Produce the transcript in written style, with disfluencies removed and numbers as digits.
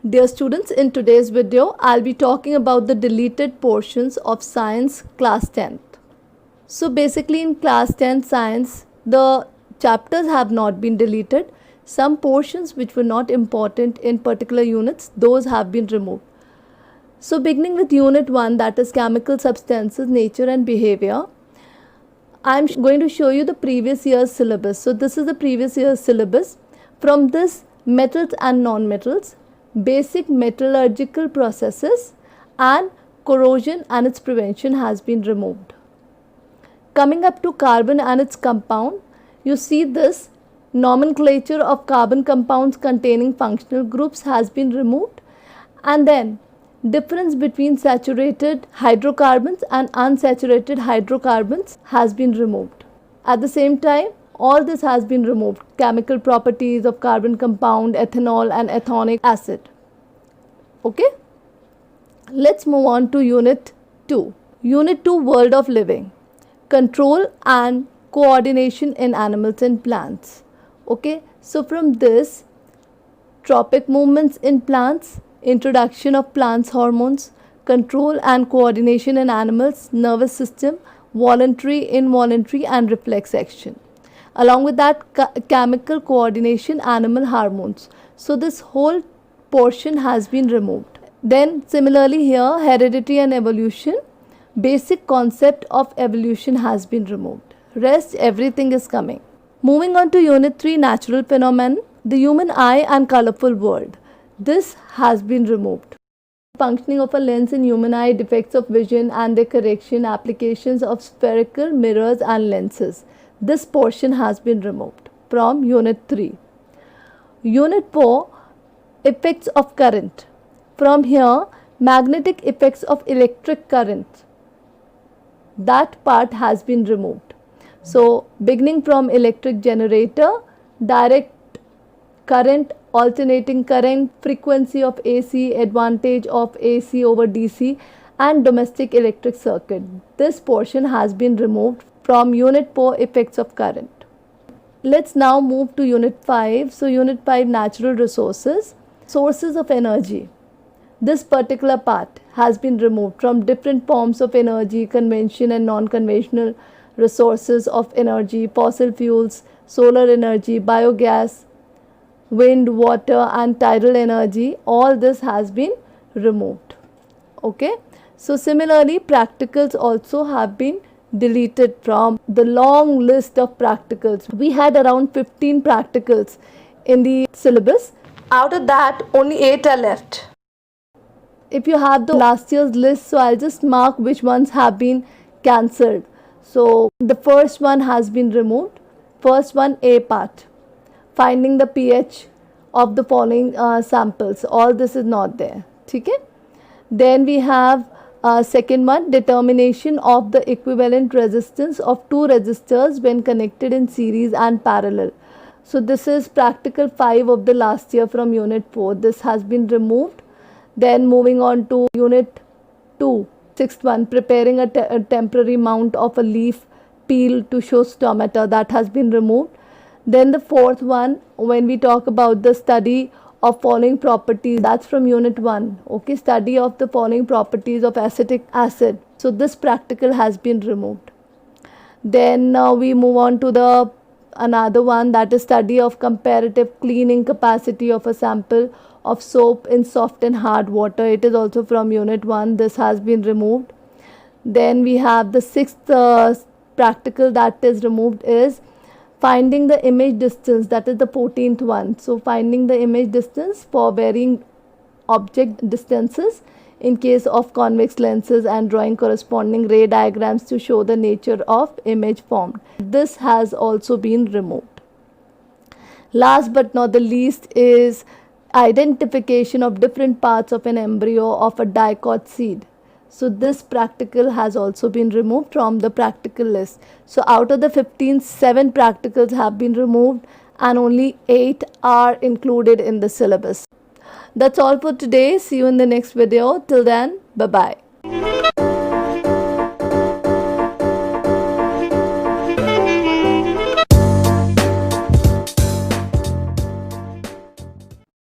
Dear students, in today's video, I'll be talking about the deleted portions of science class 10th. So basically in class 10th science, the chapters have not been deleted. Some portions which were not important in particular units, those have been removed. So beginning with unit 1, that is chemical substances, nature and behavior, I'm going to show you the previous year's syllabus. So this is the previous year's syllabus. From this, metals and non-metals, basic metallurgical processes and corrosion and its prevention has been removed. Coming up to carbon and its compound, you see this nomenclature of carbon compounds containing functional groups has been removed, and then difference between saturated hydrocarbons and unsaturated hydrocarbons has been removed. At the same time, all this has been removed: chemical properties of carbon compound, ethanol and ethanoic acid. Okay, let's move on to unit 2. Unit 2, world of living, control and coordination in animals and plants. Okay, so from this, tropic movements in plants, introduction of plants hormones, control and coordination in animals, nervous system, voluntary, involuntary and reflex action. Along with that, chemical coordination, animal hormones. So this whole portion has been removed. Then similarly here, heredity and evolution, basic concept of evolution has been removed. Rest, everything is coming. Moving on to unit 3, natural phenomenon, the human eye and colorful world. This has been removed. Functioning of a lens in human eye, defects of vision and their correction, applications of spherical mirrors and lenses. This portion has been removed from unit 3. Unit 4, effects of current. From here, magnetic effects of electric current. That part has been removed. So beginning from electric generator, direct current, alternating current, frequency of AC, advantage of AC over DC and domestic electric circuit. This portion has been removed from unit 4, effects of current. Let's now move to unit 5. So unit 5, natural resources, sources of energy. This particular part has been removed from different forms of energy, conventional and non-conventional resources of energy, fossil fuels, solar energy, biogas, wind, water and tidal energy. All this has been removed. Okay, so similarly practicals also have been deleted from the long list of practicals. We had around 15 practicals in the syllabus. Out of that, only 8 are left. If you have the last year's list, so I'll just mark which ones have been cancelled. So the first one has been removed. First one, A part, finding the pH of the following samples. All this is not there. Okay? Then we have second one, determination of the equivalent resistance of two resistors when connected in series and parallel. So this is practical 5 of the last year from unit 4. This has been removed. Then moving on to unit 2, sixth one, preparing a temporary mount of a leaf peel to show stomata. That has been removed. Then the fourth one, when we talk about the study of following properties, that's from unit 1. Okay, study of the following properties of acetic acid. So this practical has been removed. Then we move on to the another one, that is study of comparative cleaning capacity of a sample of soap in soft and hard water. It is also from unit 1. This has been removed. Then we have the sixth practical that is removed is finding the image distance. That is the 14th one. So finding the image distance for varying object distances in case of convex lenses and drawing corresponding ray diagrams to show the nature of image formed. This has also been removed. Last but not the least is identification of different parts of an embryo of a dicot seed. So this practical has also been removed from the practical list. So out of the 15, 7 practicals have been removed and only 8 are included in the syllabus. That's all for today. See you in the next video. Till then, bye-bye.